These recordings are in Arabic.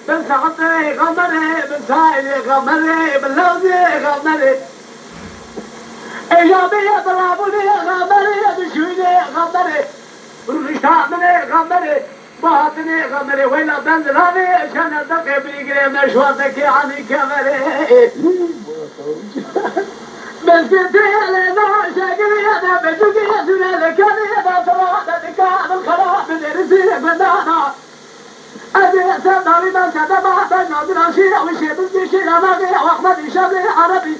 بالسعطي غمري بالسايلي غمري باللوزي غمري إيجابية برابولي غمري بشويني غمري رشامني غمري باطني غمري ويلا بنزلاني عشان الدقي بيقري مشواتك يعني كمري مسكتي لنا شاقري أنا بجوكي سنة لكاني أنا صراحة كان الخراب من رسيك بدانا أبي سمعني من كتبه بنا براشي وشي بزيشي لناقي وأحمد شابي عربي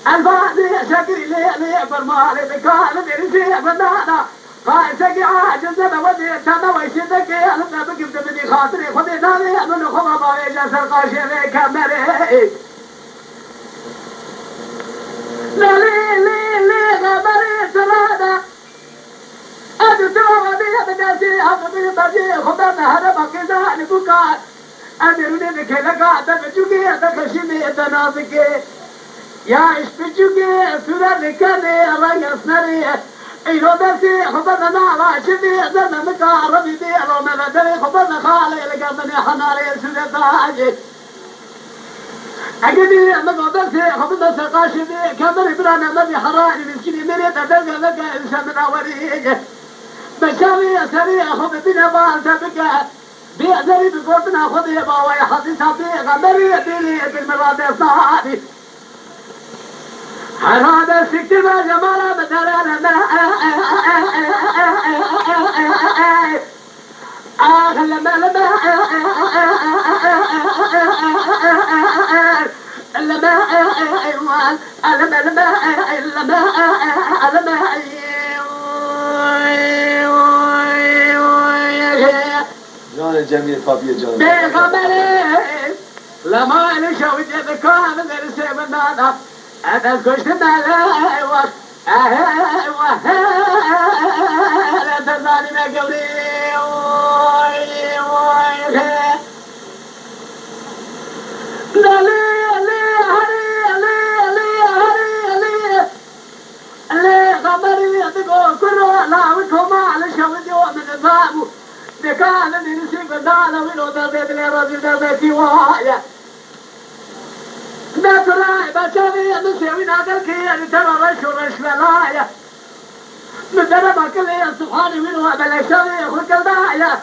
الفادي شكري لي برمالي بكان برسي بدانا هاي سقي عاجز بودي تما وشي ذكي أنا بقبض بدي خاطري خذي ناري من خبر باوي جسر قاشي في كمري لي غمري سرادة أدو توابي بدأتي أبدي بدي خبرنا هربا كذا نبوكا أدروني بكلكا تبجوكي تكشيني تنازكي يا إيش بجوكي سورة لكني رأي أسنري إيرو درسي خبرنا نعرى شدي زمن مكاربي دي لو مغدري خبرنا خالي لقمني حناري سورة تاجي أجدي مقدسي خبرنا سقاشي دي كمري برانا مبي حراني مسكيني مريد أدرق لك إنسان من أولي بشاري سريع خذ بنا بارسة بك بيعذري بقوتنا خذ يباوي حديثة بيغا مريد لي بالمراد صاحبي هذا السكتب جمالا بدرانا جان جميل فابي جان بخبري لما نشوي ذكر من السبنانا أنا كشت مالا وقت لا تزالي ما قولي لي خبري تقول كله لا وكما على شوي يوم من نظامه كان نسيب دانا ولو دربت لي رجل دربتي وايا نتراي بشري مسوي ناقل كي ترى رش بلايا مدرب كلي الصحاني ولو بلشري خلق الدايا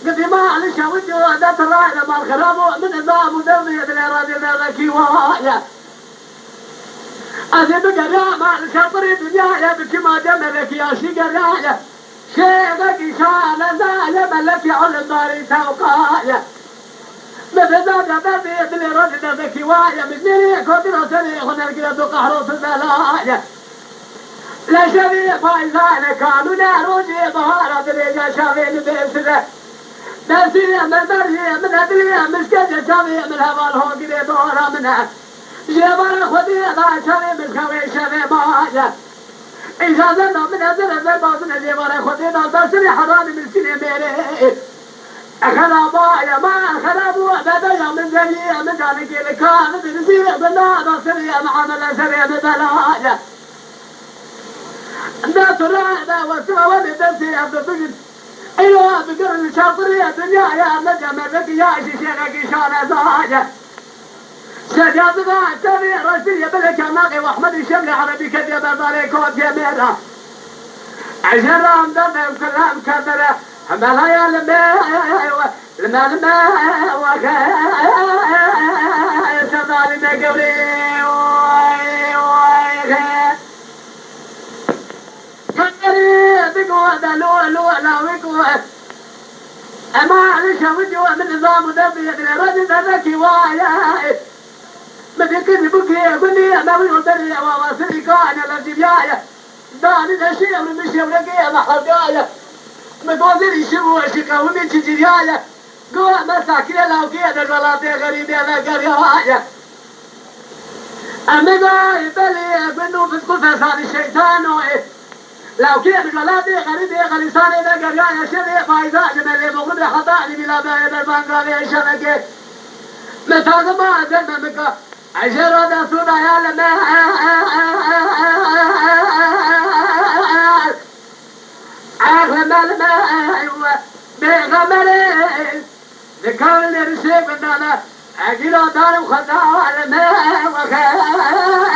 قديما على شويتي ودا تراي لما الخراب من نظام دربت لي رجل دربتي وايا أزيد قريا مع الشاطري دنيايا بكما جملك يا شي قريا شيخك شان زال ملك على الدار توقايا مثل ذاك بدي رجل بكوايا مثلي كنت رسلي هناك قهرة البلايا لا شبيه فايزان كانوا ناروجي ظهارة ليجا شافين بيسره نسيه من دريه من أدريه مسكت شافيه من هوا الهوقي دورة منها جبار خديه ذا شافيه مسكوي شافيه مايا إجازة من هذا الباطن جبار خديه ذا تسري حرامي مسكين ميري خرابايا ما خرابوا بدايا من زي من ذلك الكان بنسير بالله سريع معاملة سريع ببلايا الناس راعبة وسوى ولدتي عبد البجد أيوة بقرن الشاطرية الدنيا يا نجم الذكي يا شيخك شان زايا سجاد ذا تبي رشدية بلك ناقي وأحمد الشملي عربي كذب بالك وجميرة عشرة مدمة وكلام كبرة حملها لما سمالي نقولي كبري بقوة دلو لا وقوة أما على شوجه من نظام دبي رجل ذكي وايا مدكني بكي بني ما ويقدر وواسري كان الجبيايا داني الشيء ومشي ولقي محرقايا مدوزي يشبوا شكاوني تجريايا قوة مساكين لو كيد البلاطي غريبة ما قريايا أما قاي بلي بنو فسكو فساد الشيطان لو كيد البلاطي غريبة غريساني ما قريايا شري فايزا جمالي مغرب حطاني بلا بايد البانقري شبكي مثال ما زممك عشرة صنع يا لما عاغم الماء بغمرين ذكر الرشيب النانا أجل دار وخدع الماء وخير